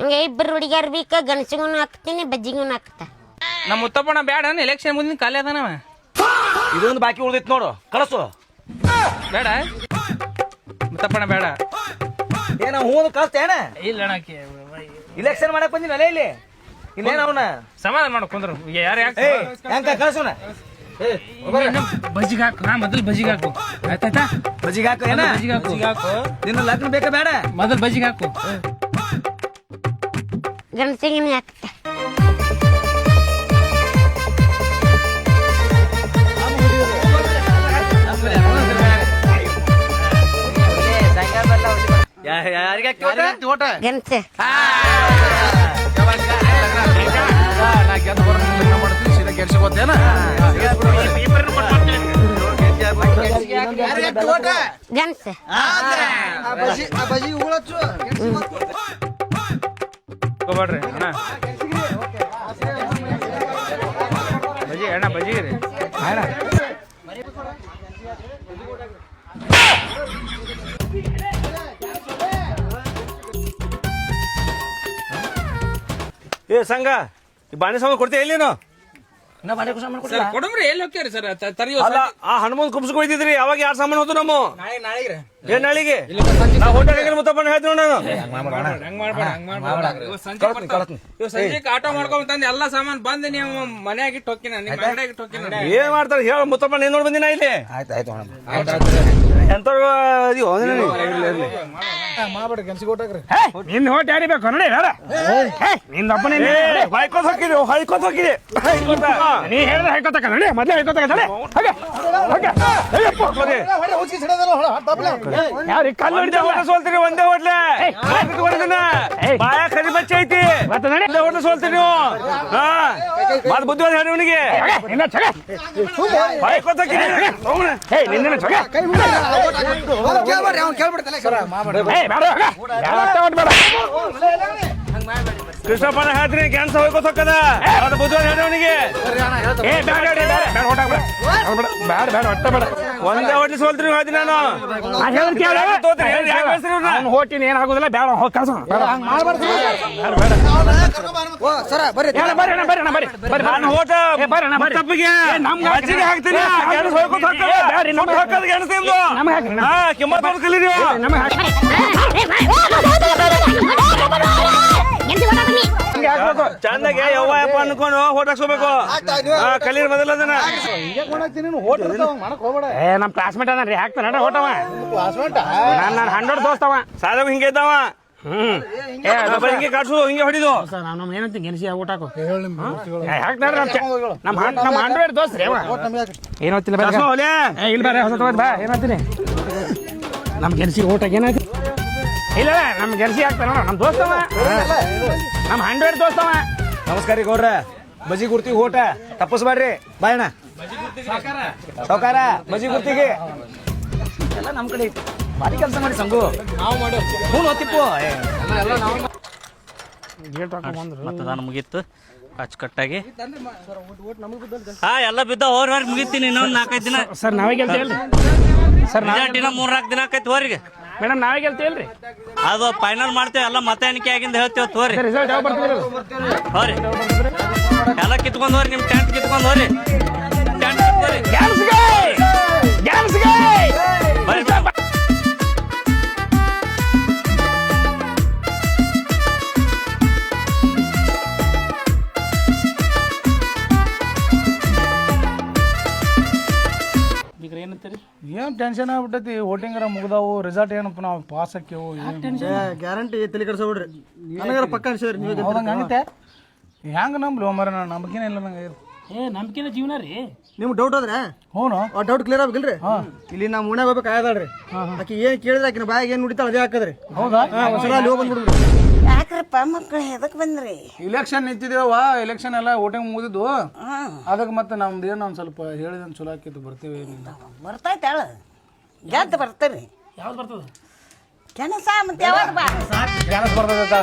A: ಹಿಂಗೆ 2 ಹುಡುಗಿಯರು ಬೇಕ ಗಣಸಿಗೂ ಹಾಕ್ತೀನಿ ಬಜ್ಜಿಗೂ ಹಾಕ್ತ
E: ನಮ್ಮ ಮುತ್ತಪ್ಪಣ್ಣ ಬೇಡ ಎಲೆಕ್ಷನ್ ಮುಂದಿನ ಖಾಲಿ ಅದಾನವ
C: ಇದೊಂದು ಬಾಕಿ ಉಳ್ದಿತ್ತು ನೋಡು ಕಳಸು
E: ಬೇಡ ಮುತ್ತಪ್ಪಣ್ಣ ಬೇಡ
C: ಏನ ಹೂವು ಕಳಿಸ್ತೇನ
E: ಇಲ್ಲ ಅಣ್ಣ
C: ಇಲೆಕ್ಷನ್ ಮಾಡಕ್ ಬಂದಿನ ಅಲ್ಲೇ ಇಲ್ಲಿ ಇಲ್ಲೇನ ಅವನ
E: ಸಮಾಧಾನ ಮಾಡಕ್ ಕುಂದ್ರು ಯಾರು
C: ಹೆಂಗ ಕಳ್ಸೋಣ
E: ಬಜ್ಜಿಗೆ ಹಾಕು ಮೊದಲು ಬಜ್ಜಿಗೆ ಹಾಕು ಆಯ್ತಾಯ್ತಾ
C: ಬಜ್ಜಿಗೆ ಹಾಕು ಏನ
E: ಬಜ್ಜಿಗೆ ಹಾಕು
C: ನಿನ್ನ ಲಗ್ನ ಬೇಕಾ ಬೇಡ
E: ಮೊದಲು ಬಜ್ಜಿಗೆ ಹಾಕು
A: ಗಣಸಿಗೆ ಹಾಕ್ತ
C: ಯಾರಿಗೆ ಓಟ
A: ಗಣಸ ಗಣಸ
E: ಹೋಗ್ಬೇಡ್ರಿ ಅಣ್ಣ ಬಜ್ಜಿ ಅಣ್ಣ ಬಜ್ಜಿಗೆ ರೀ
C: ಅಣ್ಣ
B: ಏ ಸಂಘ ಬಾಣಿ ಸಾಮಾನು ಕೊಡ್ತೀಯ ಇಲ್ಲಿ ನೀನು
C: ನಾ ಬಾಳೆ ಕುಸ ಮಾಡ್ಕೊಡ್ಲ
E: ಕೊಡಮ್ರಿ ಎಲ್ಲಿ ಹೋಗ್ಯಾರಿ ಸರ್ ತರಿ
B: ಅಲ್ಲ ಆ ಹನುಮಂತ ಕುಬ್ಸಕ್ ಹೋಯ್ತಿದ್ರಿ ಅವಾಗ 2 ಸಾಮಾನು ಹೋದ್ರು ನಮ್ಮ
E: ನಾಳೆಗೆ
B: ಏನ್ ನಾಳಿಗೆ ನಾ ಹೋಟೆಲ್ ಮುತ್ತಪ್ಪಣ್ಣ ಹೇಳ್ತೀನಿ ನಾನು
E: ಸಂಜೆಕ್ ಆಟೋ ಮಾಡ್ಕೊಂಡ್ ತಂದ್ ಎಲ್ಲಾ ಸಾಮಾನ್ ಬಂದ್ ನೀವು ಮನ್ಯಾಗ ಇಟ್ಟು ಹೋಗ್ತೀನಿ ನಿಮ್ ಅಂಗಡಿಯಾಗ ಇಟ್ಟು ಹೋಗ್ತೀನಿ
B: ಏನ್ ಮಾಡ್ತಾರೆ ಹೇಳ ಮುತ್ತಪ್ಪಣ್ಣ ಏನ್ ನೋಡ್ ಬಂದಿನ ಇಲ್ಲಿ
C: ಆಯ್ತು
B: ಎಂತವ್ರು
E: ನಿನ್ ಹೋಟ್ ಯಾರಿಬೇಕು ನೋಡಿ ನಿಂದ ಅಪ್ಪನೇ
B: ಹೈಕೋತ್ ಹಾಕಿದೆ
E: ನೀ ಹೇಳಿದ್ರೆ ಹೈಕೋತಕ್ಕ ನೋಡಿ ಮೊದ್ಲೇ ಹೈಕೋತಕ್ಕ
B: ಯಾರಿಗೆ ಕಲ್ಲು ಸೋಲ್ತೀರಿ ಒಂದೇ ಹೋಟ್ಲೆ ಬಾಯ ಕರಿ ಬಚ್ಚ ಐತಿ
C: ಹೊಟ್ಟು ಸೋಲ್ತೀರಿ ನೀವು ಮತ್ ಬುದ್ಧಿವಾದ ಹೇಳಿ ಅವನಿಗೆ ಕೃಷ್ಣಪ್ಪನ ಹೇಳ್ತೀನಿ ಕ್ಯಾನ್ಸರ್ ಹೋಗ್ಕೋತ ಹೋಗ್ತದ ಬುದ್ಧಿವಾದ ಹೇಳಿ ಅವನಿಗೆ ಒಂದೇ ಹೊಟ್ಟಿ ಸೋಲ್ತೀನಿ ಹೇಳ್ತೀನಿ ನಾನು ಹೋಗ್ತೀನಿ ಏನಾಗುದಿಲ್ಲ ಬೇಡ ಹೋಗಿ ಕೆಲಸ ತಪ್ಪಿಗೆ ಹಾಕ್ತೀನಿ ಕಿಮ್ಮತ್ ಕಲೀರಿ ಚಂದಾಗೆ ಯವ್ವಪ್ಪ ಅನ್ಕೊಂಡು ಹೋಟ್ ಹಾಕ್ಸ್ಕೋಬೇಕು ಕಲೀರಿ ಮೊದಲ ಅದನ್ನ ನಮ್ ಕ್ಲಾಸ್ಮೇಟ್ ಅದನ್ರಿ ಹಾಕ್ತಾನ ಹೋಟವ ನಾನು 100 ದೋಸ್ತವ ಸಾದಾಗ ಹಿಂಗೆ ಇದ್ದಾವ ಹಿಂಗೆ ಕಾಡ್ಸು ಹಿಂಗೆ ಹೊಡಿದು ನಾನು ಏನಂತ ಗೆಣಸಿ ಊಟ ನಮ್ಮ 100 ದೋಸ್ತ್ರಿ ಏನೋತಿಲ್ಲ ಇಲ್ಲ ಬೇರೆ ಹೊಸ ಬಾ ಏನಂತೀನಿ ನಮ್ ಗೆಣಸಿ ಊಟಕ್ಕೆ ಏನಾಯ್ತು ಇಲ್ಲ ನಮ್ ಗೆಣಸಿ ಹಾಕ್ತಾರ ನಮ್ ದೋಸ್ತವ ನಮ್ 100 ದೋಸ್ತವ ನಮಸ್ಕಾರ ರೀ ಗೌಡ್ರ ಬಜಿ ಗುರ್ತಿ ಊಟ ತಪ್ಪಸ್ಬೇಡ್ರಿ ಬಾಯಣ್ಣ ಸೌಕಾರ ಬಜಿ ಗುರ್ತಿಗೆ ಎಲ್ಲ ನಮ್ ಕಡೆ ಐತಿ ಭಾರಿ ಕೆಲಸ ಮಾಡಿ ಸಂಗು ನಾವು ಮಾಡಿ ತಿಪ್ಪು
G: ಮತದಾನ ಮುಗೀತು ಅಚ್ಚುಕಟ್ಟಾಗಿ ಹಾ ಎಲ್ಲ ಬಿದ್ದ ಹೋರ್ ಮುಗಿತೀನಿ ಇನ್ನೊಂದು 4-5 ದಿನ
C: ಸರ್ ನಾವೇ ಗೆಲ್ತೇವಲ್ರಿ ಸರ್
G: ದಿನ 3-4 ದಿನ ಆಕೈತಿ ಹೋರಿಗೆ
C: ಮೇಡಮ್ ನಾವೇ ಗೆಲ್ತೇವಲ್ರಿ
G: ಅದು ಫೈನಲ್ ಮಾಡ್ತೇವೆ ಎಲ್ಲ ಮತ ಎಣಿಕೆ ಆಗಿಂದ ಹೇಳ್ತೇವೆ ತೋರಿ
C: ರಿಸಲ್ಟ್ ಯಾವ ಬರ್ತದೆ
G: ಹೋರಿ ಎಲ್ಲ ಕಿತ್ಕೊಂಡ್ ಹೋರಿ ನಿಮ್ ಟೆಂಟ್ ಕಿತ್ಕೊಂಡ್ ಹೋರಿ
C: ಏನ್ ಟೆನ್ಷನ್ ಆಗ್ಬಿಟ್ಟೈತಿ ವೋಟಿಂಗ್ ಮುಗ್ದಾವು ರಿಸಲ್ಟ್ ಏನಪ್ಪ ನಾವು ಪಾಸ್ ಹಾಕ್ಯವು
B: ಗ್ಯಾರಂಟಿ ತಲೆ ಕೆಡಿಸೋಬಿಡ್ರಿ ನನಗಾರ ಪಕ್ಕ ಅನ್ಸಿದ್ರಿ ನೀವು
C: ಹಂಗಂತೆ ಹೆಂಗ ನಂಬ್ಲಿ ಮರ ನಂಬಿಕೆನೇ ಇಲ್ಲ ನಂಗೆ ನಂಬಿಕೆನ ಜೀವನ ರೀ
B: ನಿಮ್ಗೆ ಡೌಟ್ ಆದ್ರೆ
C: ಹ್ಞೂ
B: ಆ ಡೌಟ್ ಕ್ಲಿಯರ್ ಆಗ್ಬೇಕಿಲ್ರಿ ಇಲ್ಲಿ ನಾವು ಮುನ್ಯಾಗ ಹೋಗ್ಬೇಕು ಆಯ್ದಾಳ್ರಿ ಆಕಿ ಏನ್ ಕೇಳಿದ್ರೆ ಆಕಿನ ಬಾಯಿಗೆ ಏನ್ ನುಡಿತಾಳ ಅದೇ ಹಾಕದ್ರಿ
C: ಹೌದಾ
B: ಒಂದ್ಸಲ ಅಲ್ಲಿ ಹೋಗಿ ಬಂದ್ಬಿಡ್ರಿ
F: ಯಾಕ್ರಪ್ಪ ಮಕ್ಳು ಎದಕ್ ಬಂದ್ರಿ
C: ಇಲೆಕ್ಷನ್ ನಿಂತಿದ್ದೇವ ಇಲೆಕ್ಷನ್ ಎಲ್ಲ ವೋಟಿಂಗ್ ಮುಗಿದಿದ್ದು ಅದಕ್ಕೆ ಮತ್ತೆ ನಮ್ದು ಏನೋ ಒಂದ್ ಸ್ವಲ್ಪ ಹೇಳಿದ ಚಲೋ ಆಕಿತ್ತು ಬರ್ತೀವಿ
F: ಬರ್ತೈತೆ ಹೇಳ ಗೆದ್ದು ಬರ್ತೀರಿ
C: ಯಾವ್ದು ಬರ್ತದ
F: ಕೆಲಸ ಮತ್ತೆ ಯಾವಾಗ ಬಾ
C: ಗ್ಯಾನಸ್ ಬರ್ತದ